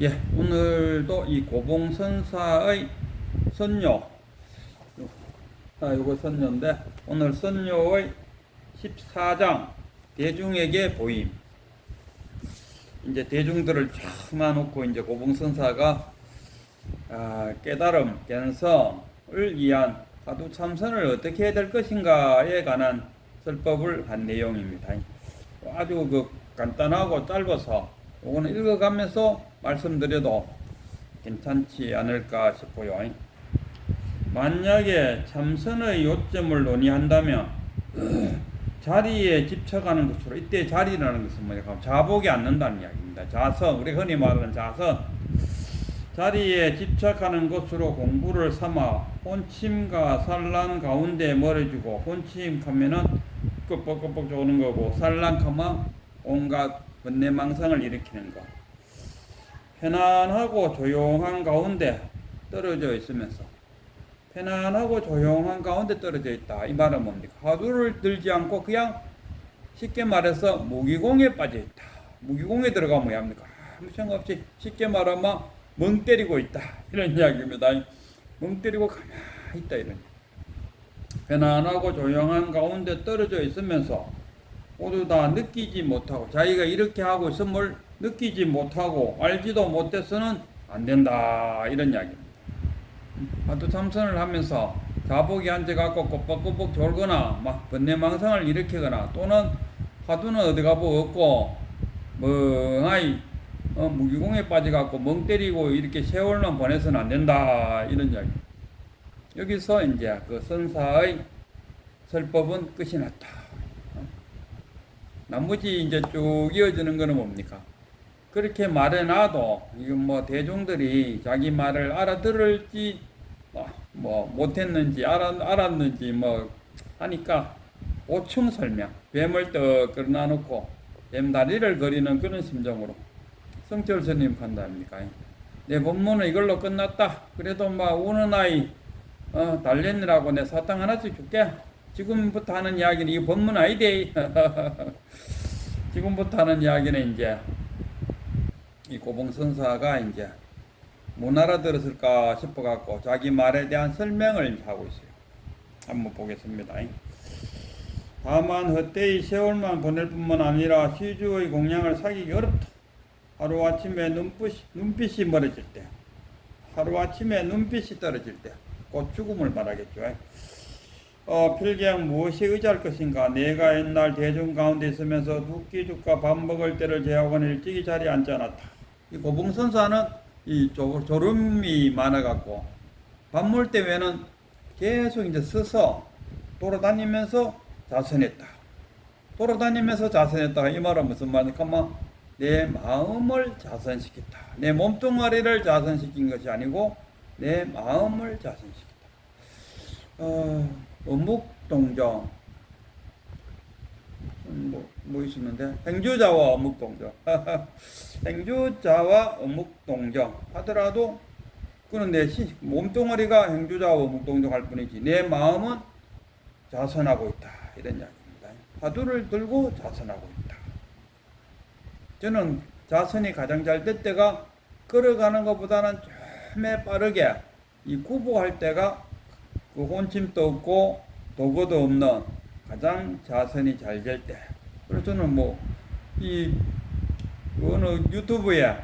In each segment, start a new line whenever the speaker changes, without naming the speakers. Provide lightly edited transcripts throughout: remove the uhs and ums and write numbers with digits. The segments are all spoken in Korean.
예, 오늘도 이 고봉선사의 선료, 요거 선료인데, 오늘 선료의 14장, 대중에게 보임. 이제 대중들을 쫙 놔놓고, 이제 고봉선사가, 깨달음, 견성을 위한 화두 참선을 어떻게 해야 될 것인가에 관한 설법을 한 내용입니다. 아주 간단하고 짧아서, 이거는 읽어가면서 말씀드려도 괜찮지 않을까 싶어요. 만약에 참선의 요점을 논의한다면 자리에 집착하는 것으로, 이때 자리라는 것은 뭐냐, 자복이 않는다는 이야기입니다. 자선, 우리 흔히 말하는 자선, 자리에 집착하는 것으로 공부를 삼아 혼침과 산란 가운데 멀어지고, 혼침하면은 끄뻑끄뻑 조는 거고, 산란하면 온갖 번뇌망상을 일으키는 것. 편안하고 조용한 가운데 떨어져 있으면서, 편안하고 조용한 가운데 떨어져 있다. 이 말은 뭡니까? 화두를 들지 않고 그냥 쉽게 말해서 무기공에 빠져 있다. 무기공에 들어가면 뭐야 합니까? 아무 생각 없이 쉽게 말하면 멍 때리고 있다. 이런 이야기입니다. 멍 때리고 가만히 있다. 이런. 편안하고 조용한 가운데 떨어져 있으면서 모두 다 느끼지 못하고, 자기가 이렇게 하고 있음을 느끼지 못하고 알지도 못해서는 안 된다. 이런 이야기입니다. 화두 참선을 하면서 자복이 앉아갖고 꼬박꼬박 졸거나 막 번뇌망상을 일으키거나, 또는 화두는 어디 가보 없고 멍하니 무기공에 빠져갖고 멍 때리고 이렇게 세월만 보내서는 안 된다. 이런 이야기. 여기서 이제 그 선사의 설법은 끝이 났다. 나머지 이제 쭉 이어지는 거는 뭡니까? 그렇게 말해놔도 이건 뭐 대중들이 자기 말을 알아들을지 뭐 못했는지 알았는지 뭐 하니까 보충 설명, 뱀을 떡 끌어놔놓고 뱀다리를 거리는 그런 심정으로 성철 스님 간다입니까? 내 법문은 이걸로 끝났다. 그래도 막 우는 아이 달랬느라고 내 사탕 하나씩 줄게. 지금부터 하는 이야기는 이 법문 아니대. 지금부터 하는 이야기는 이제 이 고봉선사가 이제 못 알아들었을까 싶어갖고 자기 말에 대한 설명을 하고 있어요. 한번 보겠습니다. 다만 헛되이 세월만 보낼 뿐만 아니라 시주의 공양을 사기기 어렵다. 하루아침에 눈빛이 멀어질 때, 하루아침에 눈빛이 떨어질 때 곧 죽음을 말하겠죠. 필경 무엇이 의지할 것인가? 내가 옛날 대중 가운데 있으면서 두끼죽과 밥 먹을 때를 제하고는 일찍이 자리에 앉지 않았다. 이 고봉선사는 이 졸음이 많아갖고 밥 먹을 때 외에는 계속 이제 서서 돌아다니면서 자선했다. 돌아다니면서 자선했다. 이 말은 무슨 말입니까? 내 마음을 자선시켰다. 내 몸뚱아리를 자선시킨 것이 아니고 내 마음을 자선시켰다. 어묵동정 뭐 있었는데, 행주자와 어묵동정 행주자와 어묵동정 하더라도 그는 내 몸뚱아리가 행주자와 어묵동정 할 뿐이지 내 마음은 자선하고 있다. 이런 이야기입니다. 화두를 들고 자선하고 있다. 저는 자선이 가장 잘 될 때가 걸어가는 것보다는 좀 빠르게 이 구보할 때가 그 혼침도 없고 도구도 없는 가장 자선이 잘 될 때. 그래서 저는 어느 유튜브에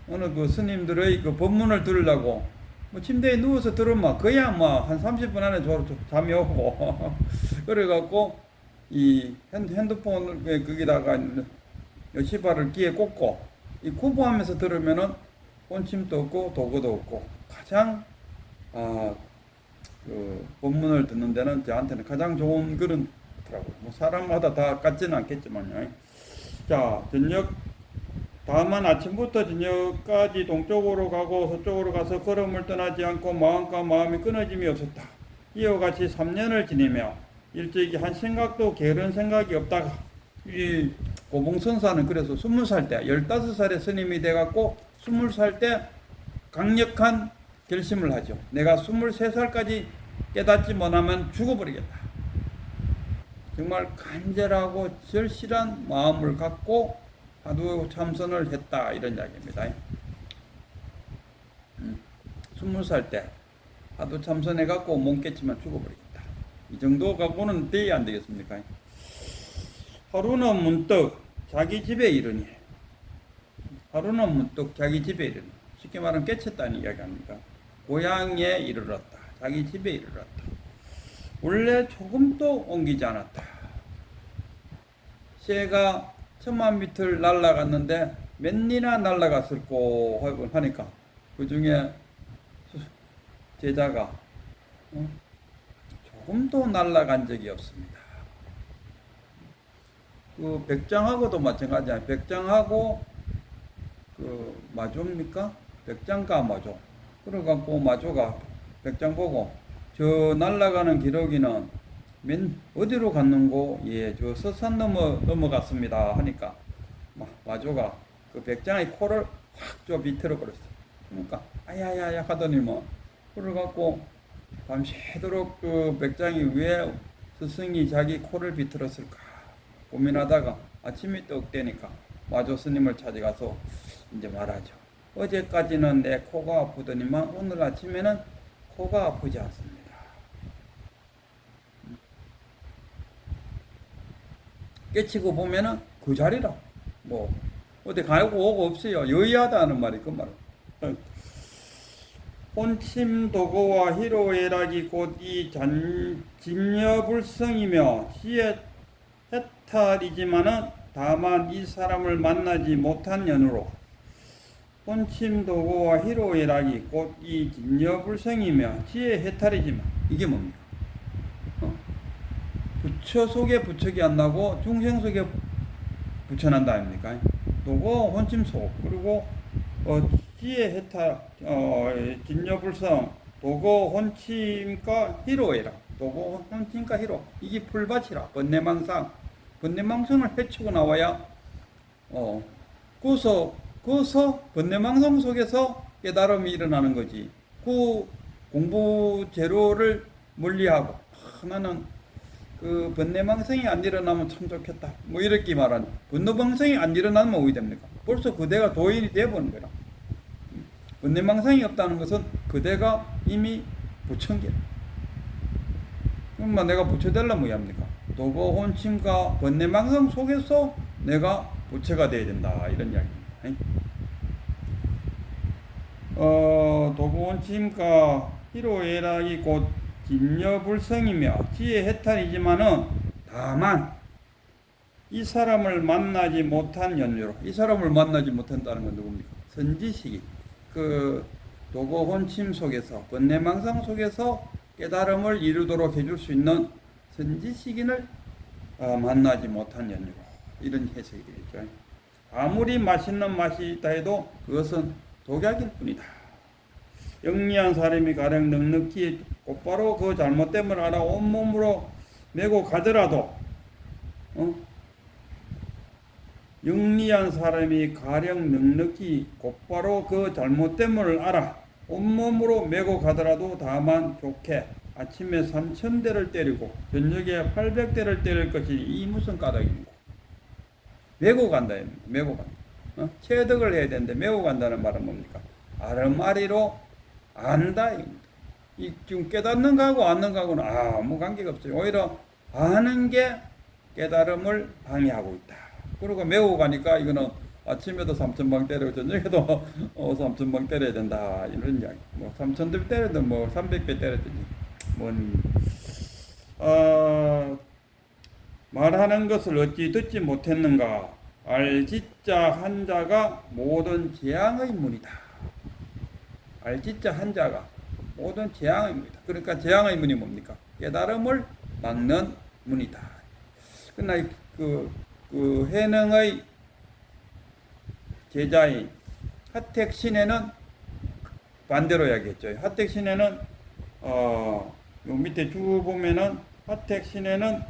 어느 그 스님들의 그 법문을 들으려고 침대에 누워서 들으면 거의 한 30분 안에 잠이 오고 그래갖고 이 핸드폰을 거기다가 시발을 귀에 꽂고 이 구보하면서 들으면은 혼침도 없고 도구도 없고 가장 그 법문을 듣는 데는 저한테는 가장 좋은 그런 더라고요. 뭐 사람마다 다 같지는 않겠지만요. 자, 다만 아침부터 저녁까지 동쪽으로 가고 서쪽으로 가서 걸음을 떠나지 않고 마음과 마음이 끊어짐이 없었다. 이와 같이 3년을 지내며 일찍이 한 생각도 게으른 생각이 없다가 이 고봉선사는 그래서 20살 때 15살에 스님이 돼갖고 20살 때 강력한 결심을 하죠. 내가 23살까지 깨닫지 못하면 죽어버리겠다. 정말 간절하고 절실한 마음을 갖고 화두 참선을 했다. 이런 이야기입니다. 20살 때 하도 참선해갖고 몸 깨치면 죽어버리겠다. 이 정도 갖고는 돼야 안 되겠습니까? 하루는 문득 자기 집에 이르니, 하루는 문득 자기 집에 이르니, 쉽게 말하면 깨쳤다는 이야기 아닙니까? 고향에 이르렀다. 자기 집에 이르렀다. 원래 조금도 옮기지 않았다. 새가 1000만 미터 날아갔는데 몇 리나 날아갔을꼬 하니까 그 중에 제자가 조금도 날아간 적이 없습니다. 그 백장하고도 마찬가지야. 백장하고 그 마조입니까? 백장과 마조. 그래갖고 마조가 백장 보고 저 날아가는 기러기는 어디로 갔는고? 예, 저 서산 넘어갔습니다. 하니까 마조가 그 백장의 코를 확 저 비틀어 버렸어. 그러니까 아야야야 하더니 뭐 그래갖고 밤새도록 그 백장이 왜 스승이 자기 코를 비틀었을까 고민하다가 아침이 떡 되니까 마조 스님을 찾아가서 이제 말하죠. 어제까지는 내 코가 아프더니만 오늘 아침에는 코가 아프지 않습니다. 깨치고 보면은 그 자리라. 뭐 어디 가고 오고 없어요. 여의하다는 말이 그 말은. 혼침도고와 희로애락이 곧 이 진여불성이며 지혜 해탈이지만은 다만 이 사람을 만나지 못한 연으로 혼침도고와 희로애락이 곧 이 진여불성이며 지혜 해탈이지만 이게 뭡니까? 부처 속에 부처기 안 나고 중생 속에 부처 난다 아닙니까? 도고 혼침 속 그리고 지혜 해탈 진여불성 도고 혼침과 희로애라 도고 혼침과 희로 이게 풀밭이라 번뇌망상을 해치고 나와야 그서 번뇌망상 속에서 깨달음이 일어나는 거지. 그 공부 재료를 멀리하고 나는 그 번뇌망상이 안 일어나면 참 좋겠다. 뭐 이렇게 말하는 번뇌망상이 안 일어나면 어떻게 됩니까? 벌써 그대가 도인이 되어버린 거라. 번뇌망상이 없다는 것은 그대가 이미 부처인 그럼 내가 부처 되려면 뭐 합니까? 도고 혼침과 번뇌망상 속에서 내가 부처가 되어야 된다. 이런 이야기입니다. 도고 혼침과 희로애락이 곧 진여불성이며 지혜 해탈이지만은 다만 이 사람을 만나지 못한 연유로 이 사람을 만나지 못한다는 건 누굽니까? 선지식이 그 도고 혼침 속에서 번뇌망상 속에서 깨달음을 이루도록 해줄 수 있는 선지식인을 만나지 못한 연유로 이런 해석이 되겠죠. 아무리 맛있는 맛이 있다 해도 그것은 독약일 뿐이다. 영리한 사람이 가령 넉넉히 곧바로 그 잘못됨을 알아 온몸으로 메고 가더라도 영리한 사람이 가령 넉넉히 곧바로 그 잘못됨을 알아 온몸으로 메고 가더라도 다만 좋게 아침에 3000대를 때리고 저녁에 800대를 때릴 것이 이 무슨 까닭입니까? 메고 간다. 메고 간다. 체득을 해야 되는데 메고 간다는 말은 뭡니까? 아름아리로 안다. 이 지금 깨닫는 거하고 아는 거하고는 아무 관계가 없어요. 오히려 아는 게 깨달음을 방해하고 있다. 그리고 메고 가니까 이거는 아침에도 3000방 때리고 저녁에도 3000방 때려야 된다. 이런 이야기. 뭐 3000대 때리든 뭐 300배 때리든지 말하는 것을 어찌 듣지 못했는가? 알지자 한자가 모든 재앙의 문이다. 알지자 한자가 모든 재앙의 문이다. 그러니까 재앙의 문이 뭡니까? 깨달음을 막는 문이다. 그러나 그 해능의 제자인 하택신에는 반대로 이야기했죠. 하택신에는 요 밑에 쭉 보면은 하택신에는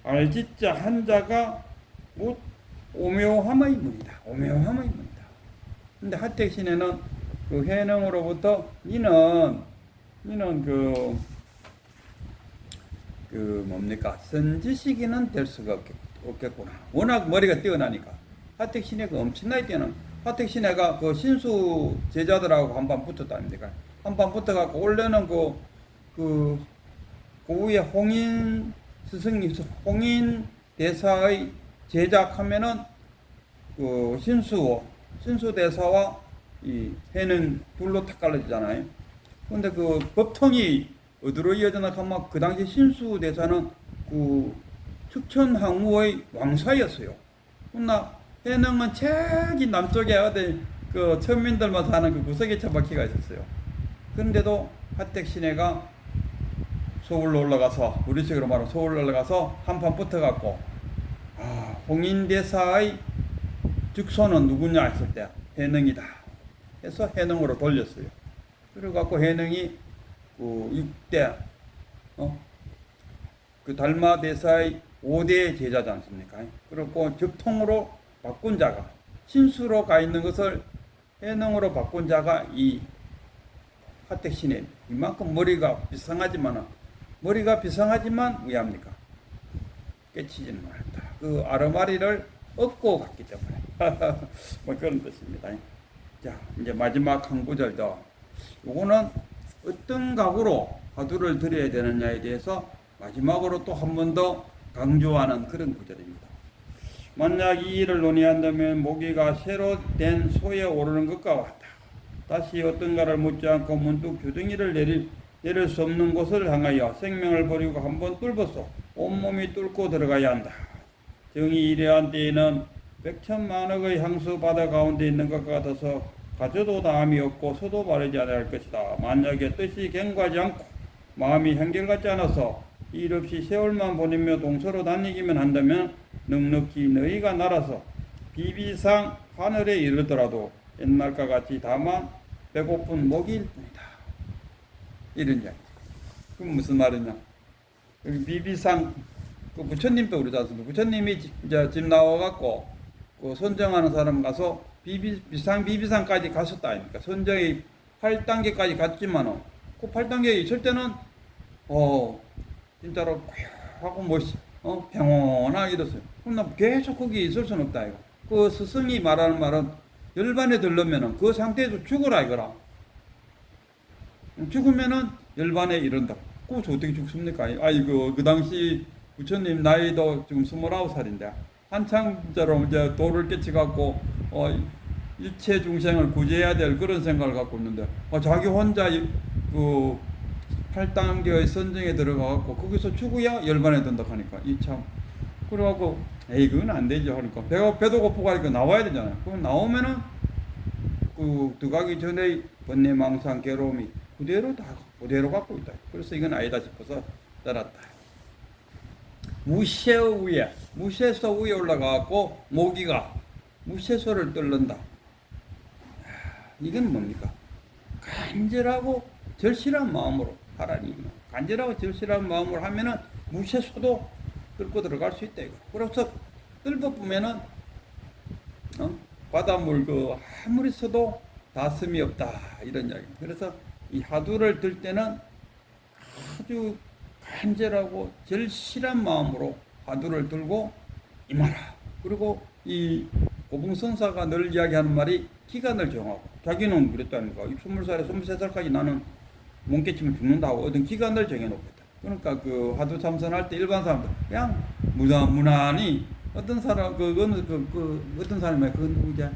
알지자 한자가 오묘함의 문이다. 오묘함의 문이다. 근데 하택신에는 그 해능으로부터 니는 그 뭡니까? 선지식인은 될 수가 없겠구나. 워낙 머리가 뛰어나니까. 하택신의 그 엄청나게 뛰어난 하택신해가 그 신수 제자들하고 한판 붙었답니다. 한판 붙어갖고 원래는 그 위에 홍인 스승님, 홍인 대사의 제작하면은 그 신수 대사와 이 해는 둘로 탁 갈라지잖아요. 근데 그 법통이 어디로 이어져나 하면 그 당시 신수 대사는 그 축천 항우의 왕사였어요. 그러나 해능은 저기 남쪽에 어디 그 천민들만 사는 그 구석에 처박히가 있었어요. 그런데도 하택 신해가 서울로 올라가서 우리식으로 말하면 서울로 올라가서 한판 붙어갖고 홍인대사의 즉소는 누구냐 했을 때 해능이다 해서 해능으로 돌렸어요. 그래갖고 해능이 그 6대 그 달마대사의 5대 제자지 않습니까? 그리고 적통으로 바꾼 자가 신수로 가 있는 것을 해능으로 바꾼 자가 이 하택신해. 이만큼 머리가 비상하지만 왜 합니까? 깨치지는 않았다. 그 아르마리를 얻고 갔기 때문에 뭐 그런 뜻입니다. 자, 이제 마지막 한 구절도 요거는 어떤 각오로 화두를 드려야 되느냐에 대해서 마지막으로 또 한 번 더 강조하는 그런 구절입니다. 만약 이 일을 논의한다면 모기가 새로 된 소에 오르는 것과 같다. 다시 어떤가를 묻지 않고 문득 주둥이를 내릴 수 없는 곳을 향하여 생명을 버리고 한번 뚫었어. 온몸이 뚫고 들어가야 한다. 정이 이래한 때에는 백천만억의 향수 바다 가운데 있는 것 같아서 가져도 다함이 없고 서도 바르지 않을 것이다. 만약에 뜻이 갱고하지 않고 마음이 한결같지 않아서 일 없이 세월만 보내며 동서로 다니기만 한다면 넉넉히 너희가 날아서 비비상 하늘에 이르더라도 옛날과 같이 다만 배고픈 먹이일 뿐이다. 이런 이야기. 그럼 무슨 말이냐? 여기 비비상 그 부처님도 그러지 않습니까? 부처님이 이제 집 나와갖고 그 선정하는 사람 가서 비비상까지 갔었다 아닙니까? 선정이 8단계까지 갔지만은 그 8단계에 있을 때는 진짜로 하고 평온하게 됐어요. 그러나 계속 거기 있을 수는 없다 이거. 그 스승이 말하는 말은 열반에 들르면은 그 상태에서 죽어라 이거라. 죽으면은 열반에 이른다. 그거 어떻게 죽습니까? 아이고 그 당시 부처님 나이도 지금 29살인데 한창처럼 이제 도를 깨치갖고 일체 중생을 구제해야 될 그런 생각을 갖고 있는데 자기 혼자 그 8단계의 선정에 들어가갖고 거기서 죽어야 열반에 든다 하니까 이참 그래갖고 그건 안 되죠 하니까 배도 고프고 하니까 나와야 되잖아요. 그럼 나오면은 그 들어가기 전에 번뇌망상 괴로움이 그대로 갖고 있다. 그래서 이건 아니다 싶어서 따랐다. 무쇠소 위에 올라가갖고 모기가 무쇠소를 뚫는다. 이건 뭡니까? 간절하고 절실한 마음으로 하라니. 간절하고 절실한 마음으로 하면은 무쇠소도 뚫고 들어갈 수 있다 이거. 그래서 뚫어보면은 바닷물 아무리 써도 다슴이 없다 이런 이야기. 그래서 이 하두를 들 때는 아주 간절하고 절실한 마음으로 하두를 들고 임하라. 그리고 이 고봉선사가 늘 이야기하는 말이 기간을 정하고 자기는 그랬다니까 20살에 23살까지 나는 몸 깨치면 죽는다고 어떤 기간을 정해놓겠다. 그러니까 그 하두 참선할 때 일반 사람들 그냥 무난히 어떤 사람 어떤 사람이 누구냐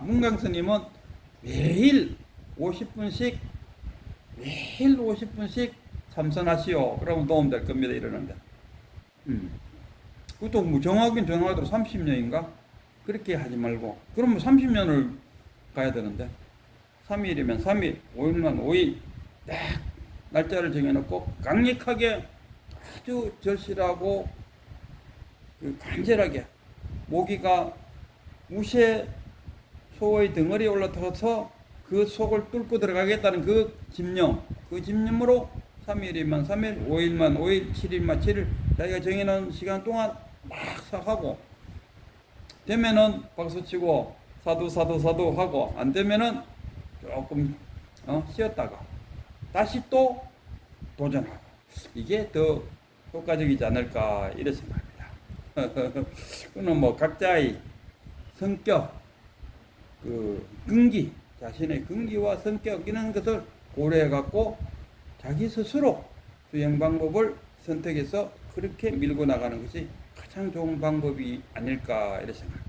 문강 스님은 매일 50분씩 참선하시오. 그러면 도움될 겁니다. 이러는데. 그것도 뭐 정하긴 정하더라도 30년인가? 그렇게 하지 말고. 그러면 30년을 가야 되는데. 3일이면 3일, 5일만 5일. 딱 날짜를 정해놓고 강력하게 아주 절실하고 간절하게 모기가 무쇠 소의 덩어리에 올라타서 그 속을 뚫고 들어가겠다는 그 집념으로 3일이면 3일, 5일만 5일, 7일만 7일 자기가 정해놓은 시간 동안 막 하고 되면은 박수치고 사두 하고 안 되면은 조금 쉬었다가 다시 또 도전하고 이게 더 효과적이지 않을까 이런 생각합니다. 그는 뭐 각자의 성격, 그 근기, 자신의 근기와 성격 이런 것을 고려해 갖고 자기 스스로 수행 방법을 선택해서 그렇게 밀고 나가는 것이 가장 좋은 방법이 아닐까 이렇게 생각합니다.